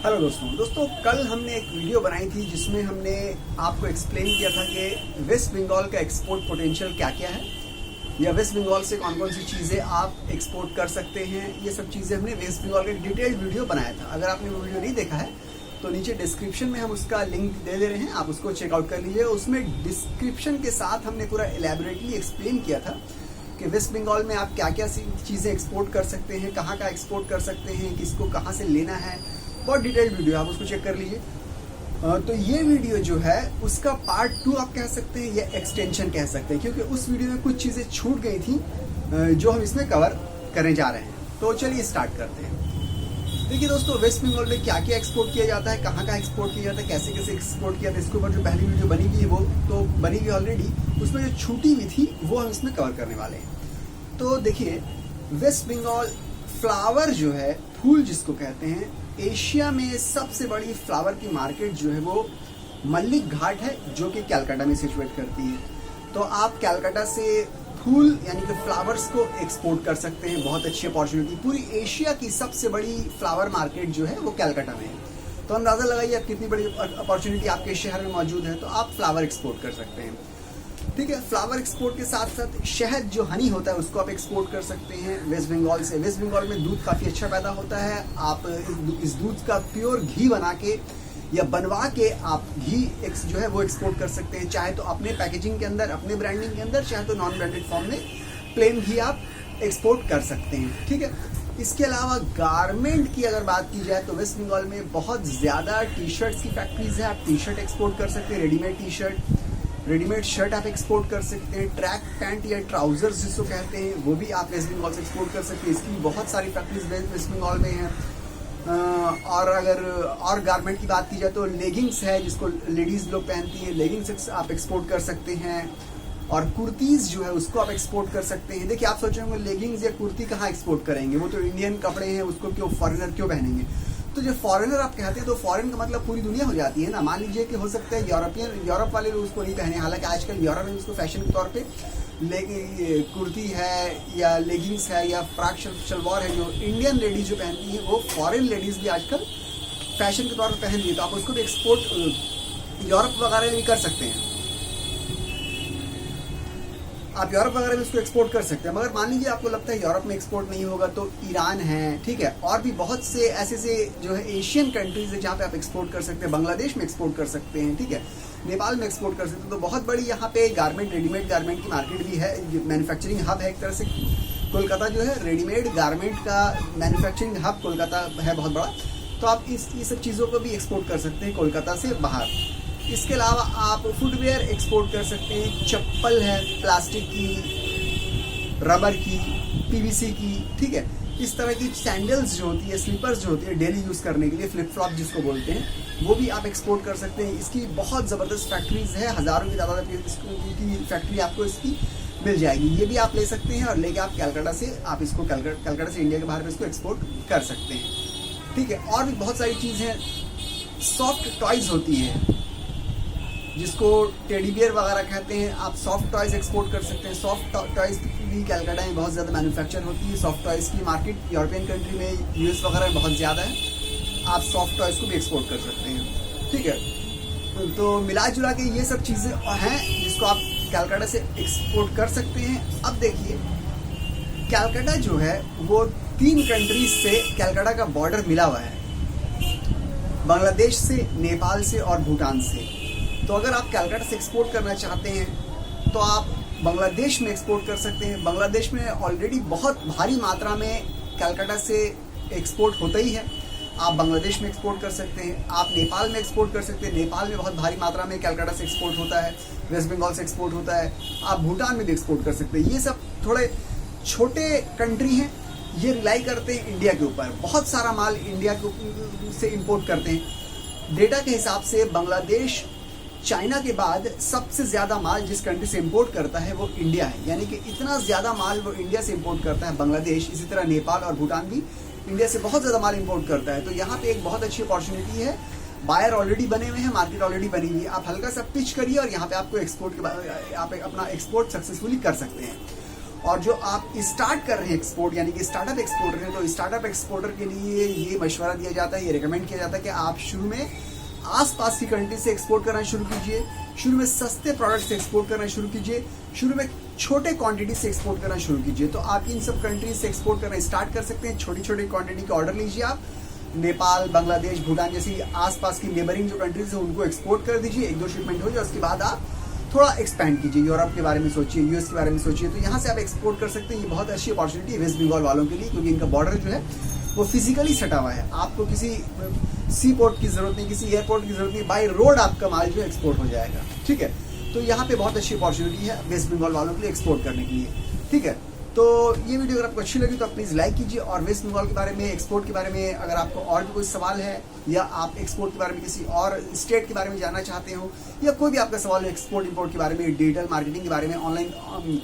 Hello दोस्तों कल हमने एक वीडियो बनाई थी जिसमें हमने आपको एक्सप्लेन किया था कि वेस्ट बंगाल का एक्सपोर्ट पोटेंशियल क्या क्या है या वेस्ट बंगाल से कौन कौन सी चीज़ें आप एक्सपोर्ट कर सकते हैं। ये सब चीज़ें हमने वेस्ट बंगाल का डिटेल्ड वीडियो बनाया था। अगर आपने वो वीडियो नहीं देखा है तो नीचे डिस्क्रिप्शन में हम उसका लिंक दे रहे हैं, आप उसको चेकआउट कर लीजिए। उसमें डिस्क्रिप्शन के साथ हमने पूरा एलैबोरेटली एक्सप्लेन किया था कि वेस्ट बंगाल में आप क्या क्या चीज़ें एक्सपोर्ट कर सकते हैं, कहाँ का एक्सपोर्ट कर सकते हैं, किसको कहाँ से लेना है। बहुत डिटेल्ड वीडियो, आप उसको चेक कर लीजिए। तो ये वीडियो जो है उसका पार्ट 2 आप कह सकते हैं या एक्सटेंशन कह सकते हैं, क्योंकि उस वीडियो में कुछ चीज़ें छूट गई थी जो हम इसमें कवर करने जा रहे हैं। तो चलिए स्टार्ट करते हैं। देखिए दोस्तों, वेस्ट बंगाल में क्या क्या एक्सपोर्ट किया जाता है, कहाँ एक्सपोर्ट किया जाता है, कैसे कैसे एक्सपोर्ट किया जाता है, इसके ऊपर जो पहली वीडियो बनी हुई है वो तो बनी हुई ऑलरेडी। उसमें जो छूटी हुई थी वो हम इसमें कवर करने वाले हैं। तो देखिए, वेस्ट बंगाल फ्लावर जो है, फूल जिसको कहते हैं, एशिया में सबसे बड़ी फ्लावर की मार्केट जो है वो मल्लिक घाट है, जो कि कलकत्ता में सिचुएट करती है। तो आप कलकत्ता से फूल यानी कि फ्लावर्स को एक्सपोर्ट कर सकते हैं। बहुत अच्छी अपॉर्चुनिटी। पूरी एशिया की सबसे बड़ी फ्लावर मार्केट जो है वो कलकत्ता में है। तो अंदाज़ा लगाइए आप कितनी बड़ी अपॉर्चुनिटी आपके शहर में मौजूद है। तो आप फ्लावर एक्सपोर्ट कर सकते हैं, ठीक है। फ्लावर एक्सपोर्ट के साथ साथ शहद जो हनी होता है उसको आप एक्सपोर्ट कर सकते हैं वेस्ट बंगाल से। वेस्ट बंगाल में दूध काफ़ी अच्छा पैदा होता है। आप इस दूध का प्योर घी बना के या बनवा के आप घी जो है वो एक्सपोर्ट कर सकते हैं, चाहे तो अपने पैकेजिंग के अंदर, अपने ब्रांडिंग के अंदर, चाहे तो नॉन ब्रांडेड फॉर्म में प्लेन घी आप एक्सपोर्ट कर सकते हैं, ठीक है। इसके अलावा गारमेंट की अगर बात की जाए तो वेस्ट बंगाल में बहुत ज़्यादा टी शर्ट्स की फैक्ट्रीज है। आप टी शर्ट एक्सपोर्ट कर सकते हैं, रेडीमेड शर्ट आप एक्सपोर्ट कर सकते हैं, ट्रैक पैंट या ट्राउजर्स जिसको कहते हैं वो भी आप वेस्ट बंगाल से एक्सपोर्ट कर सकते हैं। इसकी बहुत सारी फैक्ट्रीज वेस्ट बंगाल में हैं। और अगर और गारमेंट की बात की जाए तो लेगिंग्स है जिसको लेडीज़ लोग पहनती हैं, लेगिंग्स आप एक्सपोर्ट कर सकते हैं। और कुर्तीज़ जो है उसको आप एक्सपोर्ट कर सकते हैं। देखिए, आप सोच रहे होंगे लेगिंग्स या कुर्ती कहाँ एक्सपोर्ट करेंगे, वो तो इंडियन कपड़े हैं, उसको क्यों फॉरेनर क्यों पहनेंगे। तो जो फॉरेनर आप कहते हैं तो फॉरेन का मतलब पूरी दुनिया हो जाती है ना। मान लीजिए कि हो सकता है यूरोप वाले लोग उसको नहीं पहने, हालांकि आजकल यूरोप में उसको फैशन के तौर पे कुर्ती है या लेगिंग्स है या फ्रॉक शलवार है, जो इंडियन लेडीज जो पहनती है वो फॉरेन लेडीज भी आजकल फैशन के तौर पर पहन रही है। तो आप उसको भी एक्सपोर्ट यूरोप वगैरह में भी कर सकते हैं, आप यूरोप वगैरह में उसको एक्सपोर्ट कर सकते हैं। मगर मान लीजिए आपको लगता है यूरोप में एक्सपोर्ट नहीं होगा तो ईरान है, ठीक है, और भी बहुत से ऐसे जो है एशियन कंट्रीज है जहाँ पे आप एक्सपोर्ट कर सकते हैं। बांग्लादेश में एक्सपोर्ट कर सकते हैं, ठीक है, नेपाल में एक्सपोर्ट कर सकते हैं। तो बहुत बड़ी यहाँ पे गारमेंट, रेडीमेड गारमेंट की मार्केट भी है, मैन्युफैक्चरिंग हब है एक तरह से। कोलकाता जो है रेडीमेड गारमेंट का मैन्युफैक्चरिंग हब कोलकाता है बहुत बड़ा। तो आप ये सब चीज़ों को भी एक्सपोर्ट कर सकते हैं कोलकाता से बाहर। इसके अलावा आप फुटवेयर एक्सपोर्ट कर सकते हैं। चप्पल है प्लास्टिक की, रबर की, पीवीसी की, ठीक है। इस तरह की सैंडल्स जो होती है, स्लीपर्स जो होती है डेली यूज़ करने के लिए, फ्लिप फ्लॉप जिसको बोलते हैं, वो भी आप एक्सपोर्ट कर सकते हैं। इसकी बहुत ज़बरदस्त फैक्ट्रीज है, हज़ारों की तादाद की फैक्ट्री आपको इसकी मिल जाएगी। ये भी आप ले सकते हैं और लेके आप कलकत्ता से आप इसको कलकत्ता से इंडिया के बाहर में इसको एक्सपोर्ट कर सकते हैं, ठीक है। और भी बहुत सारी चीज़ें, सॉफ्ट टॉयज़ होती है जिसको टेडी बियर वगैरह कहते हैं, आप सॉफ्ट टॉयज़ एक्सपोर्ट कर सकते हैं। सॉफ्ट टॉयज़ भी कलकत्ता में बहुत ज़्यादा मैन्युफैक्चर होती है। सॉफ्ट टॉयज़ की मार्केट यूरोपियन कंट्री में, यूएस वगैरह में बहुत ज़्यादा है। आप सॉफ्ट टॉयज़ को भी एक्सपोर्ट कर सकते हैं, ठीक है। तो मिला जुला के ये सब चीज़ें हैं जिसको आप कलकत्ता से एक्सपोर्ट कर सकते हैं। अब देखिए, कलकत्ता जो है वो 3 कंट्रीज से कलकत्ता का बॉर्डर मिला हुआ है, बांग्लादेश से, नेपाल से और भूटान से। तो अगर आप कलकत्ता से एक्सपोर्ट करना चाहते हैं तो आप बांग्लादेश में एक्सपोर्ट कर सकते हैं। बांग्लादेश में ऑलरेडी बहुत भारी मात्रा में कलकत्ता से एक्सपोर्ट होता ही है, आप बांग्लादेश में एक्सपोर्ट कर सकते हैं। आप नेपाल में एक्सपोर्ट कर सकते हैं, नेपाल में बहुत भारी मात्रा में कलकत्ता से एक्सपोर्ट होता है, वेस्ट बंगाल से एक्सपोर्ट होता है। आप भूटान में भी एक्सपोर्ट कर सकते हैं। ये सब थोड़े छोटे कंट्री हैं, ये रिलाई करते हैं इंडिया के ऊपर, बहुत सारा माल इंडिया से इम्पोर्ट करते हैं। डेटा के हिसाब से बांग्लादेश चाइना के बाद सबसे ज़्यादा माल जिस कंट्री से इंपोर्ट करता है वो इंडिया है, यानी कि इतना ज़्यादा माल वो इंडिया से इंपोर्ट करता है बांग्लादेश। इसी तरह नेपाल और भूटान भी इंडिया से बहुत ज़्यादा माल इंपोर्ट करता है। तो यहाँ पे एक बहुत अच्छी अपॉर्चुनिटी है। बायर ऑलरेडी बने हुए हैं, मार्केट ऑलरेडी बनी हुई है। आप हल्का सा पिच करिए और यहाँ पे आपको एक्सपोर्ट के बाद आप अपना एक्सपोर्ट सक्सेसफुली कर सकते हैं। और जो आप स्टार्ट कर रहे हैं एक्सपोर्ट यानी कि स्टार्टअप एक्सपोर्टर हैं, तो स्टार्टअप एक्सपोर्टर के लिए ये मशवरा दिया जाता है, ये रिकमेंड किया जाता है कि आप शुरू में आसपास की कंट्री से एक्सपोर्ट करना शुरू कीजिए, शुरू में सस्ते प्रोडक्ट से एक्सपोर्ट करना शुरू कीजिए, शुरू में छोटे क्वांटिटी से एक्सपोर्ट करना शुरू कीजिए। तो आप इन सब कंट्रीज से एक्सपोर्ट करना स्टार्ट कर सकते हैं। छोटी छोटी क्वांटिटी के ऑर्डर लीजिए, आप नेपाल, बांग्लादेश, भूटान जैसी आसपास की नेबरिंग जो कंट्रीज है उनको एक्सपोर्ट कर दीजिए। 1-2 शिपमेंट हो जाए, उसके बाद आप थोड़ा एक्सपैंड कीजिए, यूरोप के बारे में सोचिए, यूएस के बारे में सोचिए। तो यहाँ से आप एक्सपोर्ट कर सकते हैं। ये बहुत अच्छी अपॉर्चुनिटी है वेस्ट बंगाल वालों के लिए, क्योंकि इनका बॉर्डर जो है वो फिजिकली सटा हुआ है। आपको किसी सी पोर्ट की जरूरत नहीं, किसी एयरपोर्ट की जरूरत नहीं, बाय रोड आपका माल जो एक्सपोर्ट हो जाएगा। ठीक है, तो यहाँ पे बहुत अच्छी अपॉर्चुनिटी है वेस्ट बंगाल वालों के लिए एक्सपोर्ट करने के लिए। ठीक है, तो ये वीडियो अगर आपको अच्छी लगी तो आप प्लीज़ लाइक कीजिए। और वेस्ट बंगाल के बारे में, एक्सपोर्ट के बारे में अगर आपको और भी कोई सवाल है, या आप एक्सपोर्ट के बारे में किसी और स्टेट के बारे में जानना चाहते हो, या कोई भी आपका सवाल है एक्सपोर्ट इंपोर्ट के बारे में, डिजिटल मार्केटिंग के बारे में, ऑनलाइन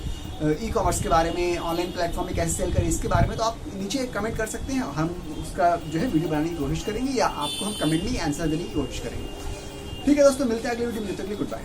ई कॉमर्स के बारे में, ऑनलाइन प्लेटफॉर्म में कैसे सेल करें, इसके बारे में, तो आप नीचे कमेंट कर सकते हैं। हम उसका जो है वीडियो बनाने की कोशिश करेंगे, या आपको हम कमेंट में आंसर देने की कोशिश करेंगे। ठीक है दोस्तों, मिलते हैं अगले वीडियो में। तब तक के लिए गुड बाय।